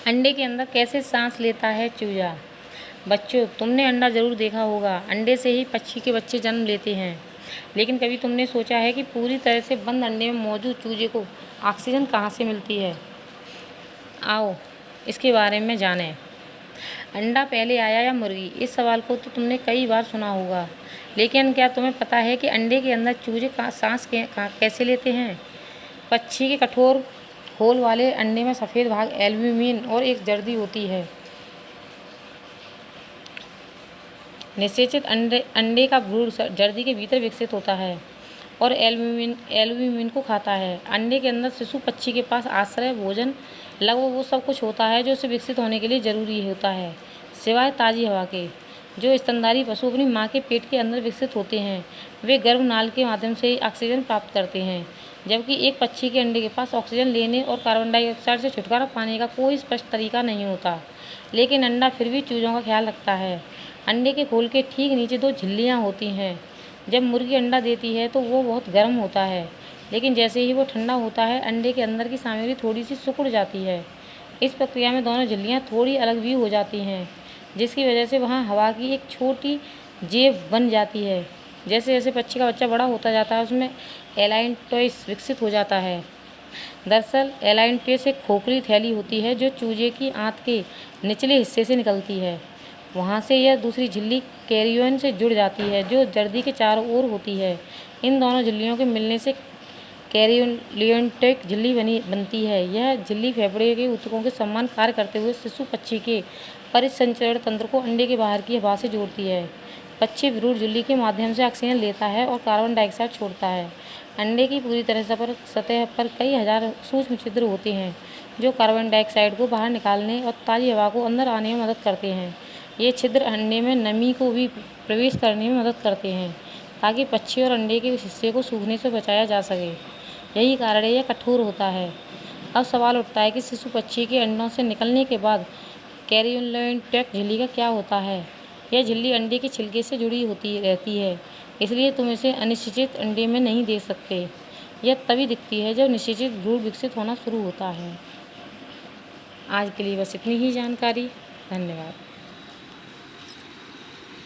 अंडे के अंदर कैसे सांस लेता है चूजा। बच्चों, तुमने अंडा ज़रूर देखा होगा। अंडे से ही पक्षी के बच्चे जन्म लेते हैं। लेकिन कभी तुमने सोचा है कि पूरी तरह से बंद अंडे में मौजूद चूजे को ऑक्सीजन कहाँ से मिलती है? आओ इसके बारे में जानें। अंडा पहले आया या मुर्गी? इस सवाल को तो तुमने कई बार सुना होगा, लेकिन क्या तुम्हें पता है कि अंडे के अंदर चूजे सांस कैसे लेते हैं? पक्षी के कठोर होल वाले अंडे में सफ़ेद भाग एल्ब्यूमिन और एक जर्दी होती है। निषेचित अंडे का भ्रूण जर्दी के भीतर विकसित होता है और एल्ब्यूमिन को खाता है। अंडे के अंदर शिशु पक्षी के पास आश्रय, भोजन, लगभग वो सब कुछ होता है जो उसे विकसित होने के लिए ज़रूरी होता है, सिवाय ताज़ी हवा के। जो स्तनधारी पशु अपनी माँ के पेट के अंदर विकसित होते हैं, वे गर्भनाल के माध्यम से ही ऑक्सीजन प्राप्त करते हैं, जबकि एक पक्षी के अंडे के पास ऑक्सीजन लेने और कार्बन डाइऑक्साइड से छुटकारा पाने का कोई स्पष्ट तरीका नहीं होता। लेकिन अंडा फिर भी चूजों का ख्याल रखता है। अंडे के खोल के ठीक नीचे 2 झिल्लियाँ होती हैं। जब मुर्गी अंडा देती है तो वो बहुत गर्म होता है, लेकिन जैसे ही वो ठंडा होता है, अंडे के अंदर की सामग्री थोड़ी सी सिकुड़ जाती है। इस प्रक्रिया में दोनों झिल्लियाँ थोड़ी अलग भी हो जाती हैं, जिसकी वजह से वहाँ हवा की एक छोटी जेब बन जाती है। जैसे जैसे पक्षी का बच्चा बड़ा होता जाता है, उसमें एलाइंटोइस विकसित हो जाता है। दरअसल एलाइंटोइस एक खोखली थैली होती है जो चूजे की आंत के निचले हिस्से से निकलती है। वहाँ से यह दूसरी झिल्ली कैरियन से जुड़ जाती है, जो जर्दी के चारों ओर होती है। इन दोनों झिल्लियों के मिलने से कैरियोलियोन्टिक झिल्ली बनती है। यह झिल्ली फेफड़े के ऊतकों के समान कार्य करते हुए शिशु पक्षी के परिसंचरण तंत्र को अंडे के बाहर की हवा से जोड़ती है। पक्षी भ्रूण झिल्ली के माध्यम से ऑक्सीजन लेता है और कार्बन डाइऑक्साइड छोड़ता है। अंडे की पूरी सतह पर कई हजार सूक्ष्म छिद्र होते हैं, जो कार्बन डाइऑक्साइड को बाहर निकालने और ताज़ी हवा को अंदर आने में मदद करते हैं। ये छिद्र अंडे में नमी को भी प्रवेश करने में मदद करते हैं, ताकि पक्षी और अंडे के उस हिस्से को सूखने से बचाया जा सके। यही कारण है यह कठोर होता है। अब सवाल उठता है कि शिशु पक्षी के अंडों से निकलने के बाद कैरियोलियोन्टिक झिल्ली का क्या होता है? यह झिल्ली अंडे के छिलके से जुड़ी होती रहती है, इसलिए तुम इसे अनिषेचित अंडे में नहीं देख सकते। यह तभी दिखती है जब निषेचित भ्रूण विकसित होना शुरू होता है। आज के लिए बस इतनी ही जानकारी। धन्यवाद।